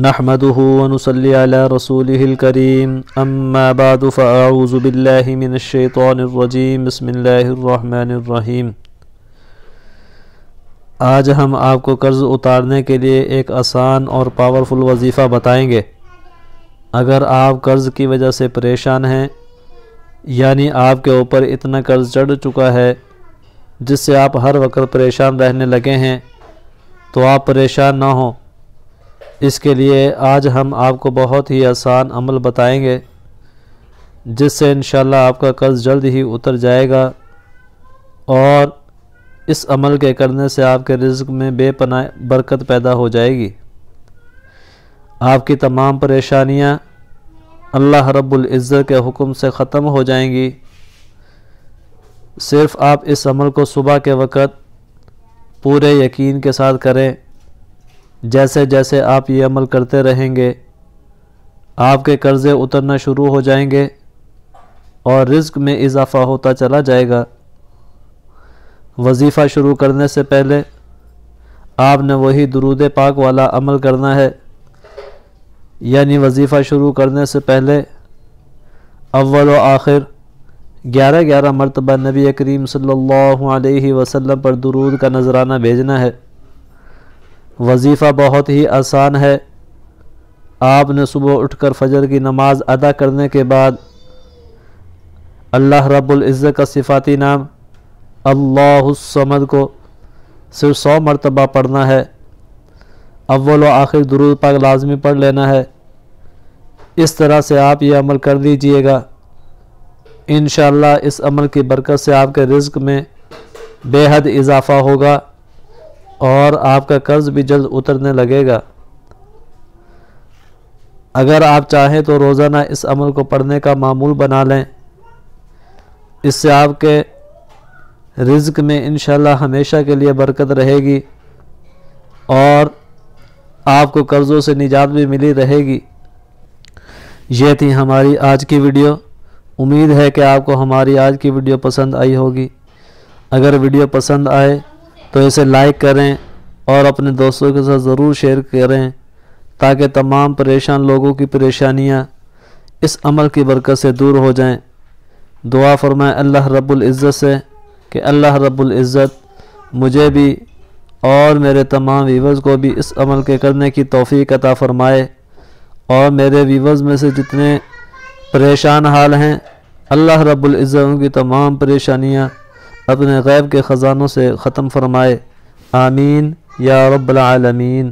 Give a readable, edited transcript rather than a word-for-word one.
نحمده ونصلي على رسوله الكريم اما بعد فاعوذ بالله من الشیطان الرجیم بسم اللہ الرحمن الرحیم۔ آج ہم آپ کو قرض اتارنے کے لیے ایک آسان اور پاورفل وظیفہ بتائیں گے۔ اگر آپ قرض کی وجہ سے پریشان ہیں، یعنی آپ کے اوپر اتنا قرض چڑھ چکا ہے جس سے آپ ہر وقت پریشان رہنے لگے ہیں، تو آپ پریشان نہ ہوں۔ اس کے لیے آج ہم آپ کو بہت ہی آسان عمل بتائیں گے جس سے انشاءاللہ آپ کا قرض جلد ہی اتر جائے گا، اور اس عمل کے کرنے سے آپ کے رزق میں بے پناہ برکت پیدا ہو جائے گی۔ آپ کی تمام پریشانیاں اللہ رب العزت کے حکم سے ختم ہو جائیں گی۔ صرف آپ اس عمل کو صبح کے وقت پورے یقین کے ساتھ کریں۔ جیسے جیسے آپ یہ عمل کرتے رہیں گے، آپ کے قرضے اترنا شروع ہو جائیں گے اور رزق میں اضافہ ہوتا چلا جائے گا۔ وظیفہ شروع کرنے سے پہلے آپ نے وہی درود پاک والا عمل کرنا ہے، یعنی وظیفہ شروع کرنے سے پہلے اول و آخر 11 مرتبہ نبی کریم صلی اللہ علیہ وسلم پر درود کا نذرانہ بھیجنا ہے۔ وظیفہ بہت ہی آسان ہے۔ آپ نے صبح اٹھ کر فجر کی نماز ادا کرنے کے بعد اللہ رب العزت کا صفاتی نام اللہ الصمد کو صرف 100 مرتبہ پڑھنا ہے۔ اول و آخر درود پاک لازمی پڑھ لینا ہے۔ اس طرح سے آپ یہ عمل کر لیجئے گا، انشاءاللہ اس عمل کی برکت سے آپ کے رزق میں بے حد اضافہ ہوگا اور آپ کا قرض بھی جلد اترنے لگے گا۔ اگر آپ چاہیں تو روزانہ اس عمل کو پڑھنے کا معمول بنا لیں۔ اس سے آپ کے رزق میں انشاءاللہ ہمیشہ کے لیے برکت رہے گی اور آپ کو قرضوں سے نجات بھی ملی رہے گی۔ یہ تھی ہماری آج کی ویڈیو۔ امید ہے کہ آپ کو ہماری آج کی ویڈیو پسند آئی ہوگی۔ اگر ویڈیو پسند آئے تو اسے لائک کریں اور اپنے دوستوں کے ساتھ ضرور شیئر کریں تاکہ تمام پریشان لوگوں کی پریشانیاں اس عمل کی برکت سے دور ہو جائیں۔ دعا فرمائیں اللہ رب العزت سے کہ اللہ رب العزت مجھے بھی اور میرے تمام ویورز کو بھی اس عمل کے کرنے کی توفیق عطا فرمائے، اور میرے ویورز میں سے جتنے پریشان حال ہیں اللہ رب العزت ان کی تمام پریشانیاں اپنے غیب کے خزانوں سے ختم فرمائے۔ آمین یا رب العالمین۔